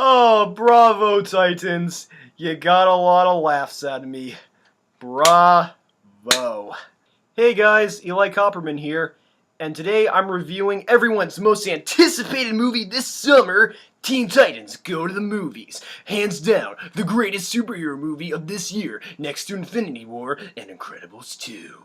Oh, bravo, Titans. You got a lot of laughs out of me. Bravo. Hey guys, Eli Copperman here, and today I'm reviewing everyone's most anticipated movie this summer, Teen Titans Go to the Movies. Hands down, the greatest superhero movie of this year, next to Infinity War and Incredibles 2.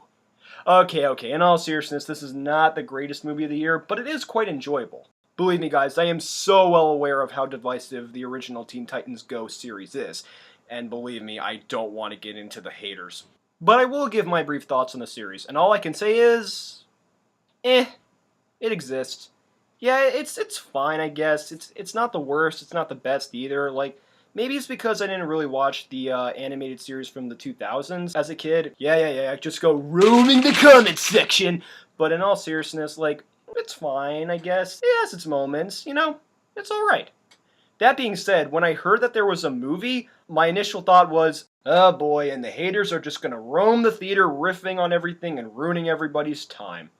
Okay, in all seriousness, this is not the greatest movie of the year, but it is quite enjoyable. Believe me guys, I am so well aware of how divisive the original Teen Titans Go series is, and believe me, I don't want to get into the haters. But I will give my brief thoughts on the series, and all I can say is... it exists. Yeah, it's fine, I guess. It's not the worst, it's not the best either. Like, maybe it's because I didn't really watch the animated series from the 2000s as a kid. Yeah, just go roaming the comments section! But in all seriousness, like, it's fine, I guess. It has its moments, you know? It's alright. That being said, when I heard that there was a movie, my initial thought was, oh boy, and the haters are just gonna roam the theater riffing on everything and ruining everybody's time.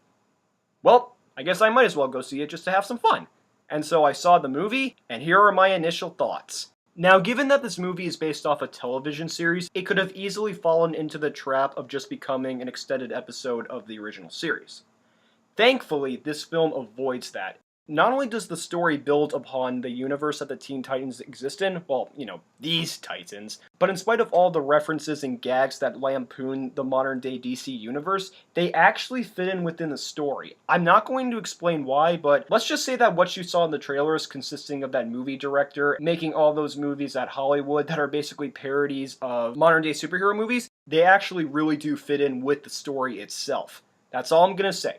Well, I guess I might as well go see it just to have some fun. And so I saw the movie, and here are my initial thoughts. Now, given that this movie is based off a television series, it could have easily fallen into the trap of just becoming an extended episode of the original series. Thankfully, this film avoids that. Not only does the story build upon the universe that the Teen Titans exist in, well, you know, these Titans, but in spite of all the references and gags that lampoon the modern-day DC universe, they actually fit in within the story. I'm not going to explain why, but let's just say that what you saw in the trailers consisting of that movie director making all those movies at Hollywood that are basically parodies of modern-day superhero movies, they actually really do fit in with the story itself. That's all I'm gonna say.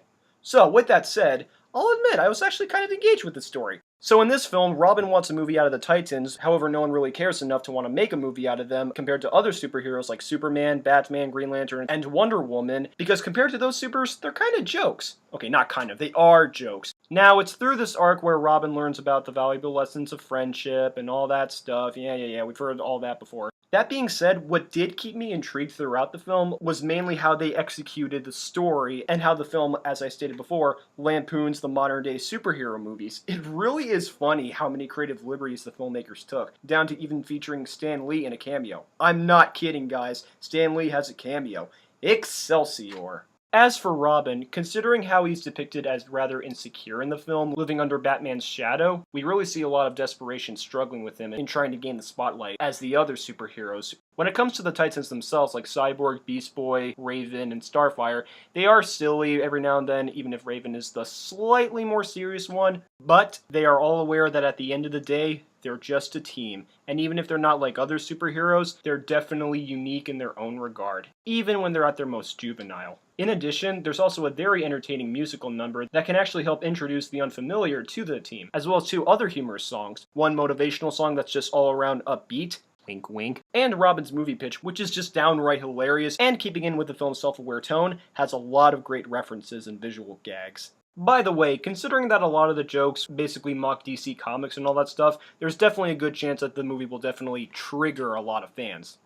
So, with that said, I'll admit, I was actually kind of engaged with the story. So in this film, Robin wants a movie out of the Titans, however no one really cares enough to want to make a movie out of them compared to other superheroes like Superman, Batman, Green Lantern, and Wonder Woman, because compared to those supers, they're kind of jokes. Okay, not kind of, they are jokes. Now, it's through this arc where Robin learns about the valuable lessons of friendship and all that stuff. Yeah, we've heard all that before. That being said, what did keep me intrigued throughout the film was mainly how they executed the story and how the film, as I stated before, lampoons the modern-day superhero movies. It really is funny how many creative liberties the filmmakers took, down to even featuring Stan Lee in a cameo. I'm not kidding, guys. Stan Lee has a cameo. Excelsior! As for Robin, considering how he's depicted as rather insecure in the film, living under Batman's shadow, we really see a lot of desperation struggling with him in trying to gain the spotlight as the other superheroes. When it comes to the Titans themselves, like Cyborg, Beast Boy, Raven, and Starfire, they are silly every now and then, even if Raven is the slightly more serious one, but they are all aware that at the end of the day, they're just a team, and even if they're not like other superheroes, they're definitely unique in their own regard, even when they're at their most juvenile. In addition, there's also a very entertaining musical number that can actually help introduce the unfamiliar to the team, as well as two other humorous songs. One motivational song that's just all around upbeat, wink wink, and Robin's movie pitch, which is just downright hilarious, and keeping in with the film's self-aware tone, has a lot of great references and visual gags. By the way, considering that a lot of the jokes basically mock DC Comics and all that stuff, there's definitely a good chance that the movie will definitely trigger a lot of fans.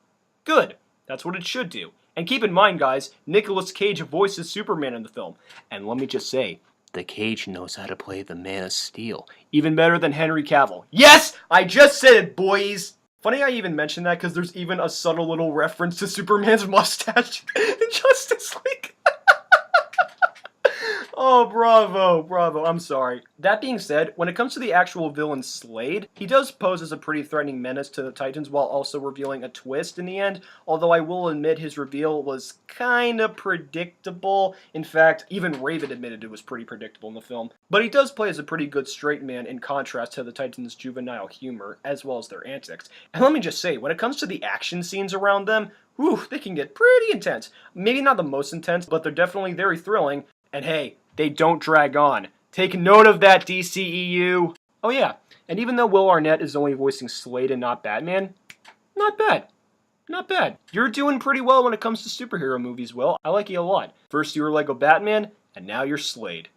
Good! That's what it should do. And keep in mind, guys, Nicolas Cage voices Superman in the film. And let me just say, the Cage knows how to play the Man of Steel. Even better than Henry Cavill. Yes! I just said it, boys! Funny I even mentioned that because there's even a subtle little reference to Superman's mustache in Justice League. Oh, bravo, I'm sorry. That being said, when it comes to the actual villain Slade, he does pose as a pretty threatening menace to the Titans while also revealing a twist in the end, although I will admit his reveal was kinda predictable. In fact, even Raven admitted it was pretty predictable in the film. But he does play as a pretty good straight man in contrast to the Titans' juvenile humor, as well as their antics. And let me just say, when it comes to the action scenes around them, whew, they can get pretty intense. Maybe not the most intense, but they're definitely very thrilling. And hey, they don't drag on. Take note of that, DCEU. Oh yeah, and even though Will Arnett is only voicing Slade and not Batman, not bad. Not bad. You're doing pretty well when it comes to superhero movies, Will. I like you a lot. First you were Lego Batman, and now you're Slade.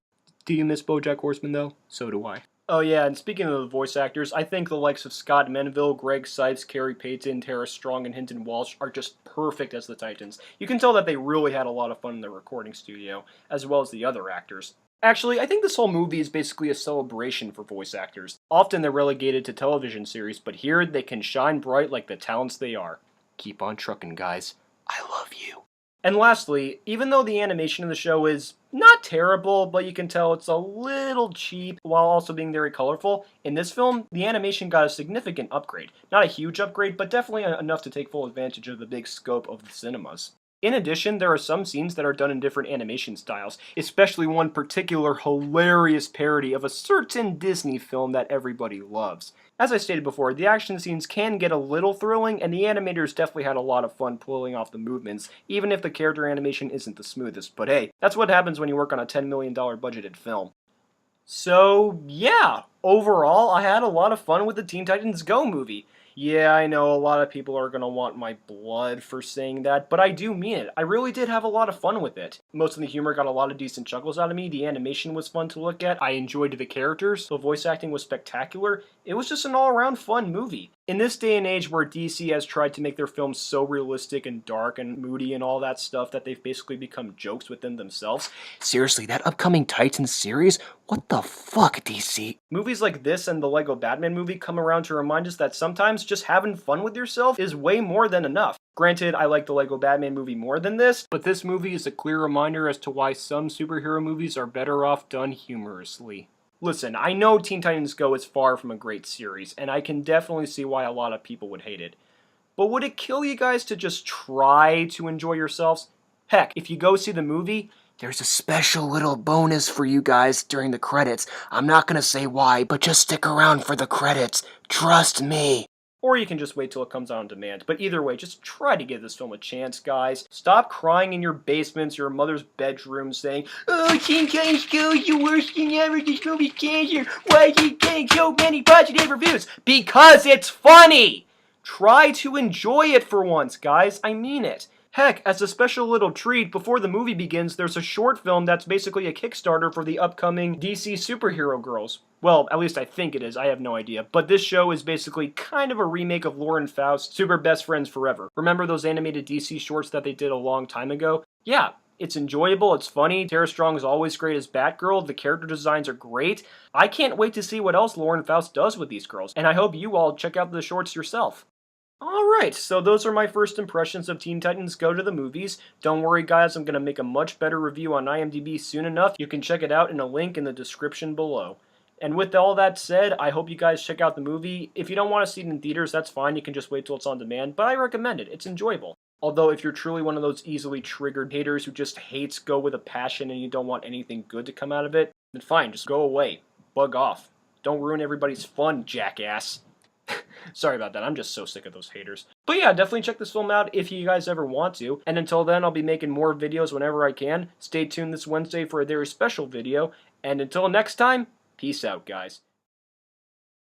Do you miss BoJack Horseman though? So do I. Oh yeah, and speaking of the voice actors, I think the likes of Scott Menville, Greg Sipes, Carrie Payton, Tara Strong, and Hinton Walsh are just perfect as the Titans. You can tell that they really had a lot of fun in the recording studio, as well as the other actors. Actually, I think this whole movie is basically a celebration for voice actors. Often they're relegated to television series, but here they can shine bright like the talents they are. Keep on trucking, guys. I love you. And lastly, even though the animation of the show is not terrible, but you can tell it's a little cheap while also being very colorful, in this film, the animation got a significant upgrade. Not a huge upgrade, but definitely enough to take full advantage of the big scope of the cinemas. In addition, there are some scenes that are done in different animation styles, especially one particular hilarious parody of a certain Disney film that everybody loves. As I stated before, the action scenes can get a little thrilling, and the animators definitely had a lot of fun pulling off the movements, even if the character animation isn't the smoothest. But hey, that's what happens when you work on a $10 million budgeted film. So, yeah, overall, I had a lot of fun with the Teen Titans Go movie. Yeah, I know a lot of people are gonna want my blood for saying that, but I do mean it. I really did have a lot of fun with it. Most of the humor got a lot of decent chuckles out of me, the animation was fun to look at, I enjoyed the characters, the voice acting was spectacular. It was just an all-around fun movie. In this day and age where DC has tried to make their films so realistic and dark and moody and all that stuff that they've basically become jokes within themselves. Seriously, that upcoming Titans series? What the fuck, DC? Movies like this and the Lego Batman movie come around to remind us that sometimes just having fun with yourself is way more than enough. Granted, I like the Lego Batman movie more than this, but this movie is a clear reminder as to why some superhero movies are better off done humorously. Listen, I know Teen Titans Go is far from a great series, and I can definitely see why a lot of people would hate it. But would it kill you guys to just try to enjoy yourselves? Heck, if you go see the movie, there's a special little bonus for you guys during the credits. I'm not gonna say why, but just stick around for the credits. Trust me. Or you can just wait till it comes out on demand. But either way, just try to give this film a chance, guys. Stop crying in your basements, your mother's bedroom, saying, "Oh, Teen Titans Go is the worst thing ever, this movie's cancer. Why is it getting so many positive reviews?" Because it's funny! Try to enjoy it for once, guys. I mean it. Heck, as a special little treat, before the movie begins, there's a short film that's basically a Kickstarter for the upcoming DC Superhero Girls. Well, at least I think it is, I have no idea. But this show is basically kind of a remake of Lauren Faust's Super Best Friends Forever. Remember those animated DC shorts that they did a long time ago? Yeah, it's enjoyable, it's funny, Tara Strong is always great as Batgirl, the character designs are great. I can't wait to see what else Lauren Faust does with these girls, and I hope you all check out the shorts yourself. Alright, so those are my first impressions of Teen Titans Go to the movies. Don't worry guys, I'm going to make a much better review on IMDb soon enough. You can check it out in a link in the description below. And with all that said, I hope you guys check out the movie. If you don't want to see it in theaters, that's fine, you can just wait till it's on demand, but I recommend it, it's enjoyable. Although if you're truly one of those easily triggered haters who just hates Go with a passion and you don't want anything good to come out of it, then fine, just go away. Bug off. Don't ruin everybody's fun, jackass. Sorry about that, I'm just so sick of those haters. But yeah, definitely check this film out if you guys ever want to. And until then, I'll be making more videos whenever I can. Stay tuned this Wednesday for a very special video. And until next time, peace out, guys.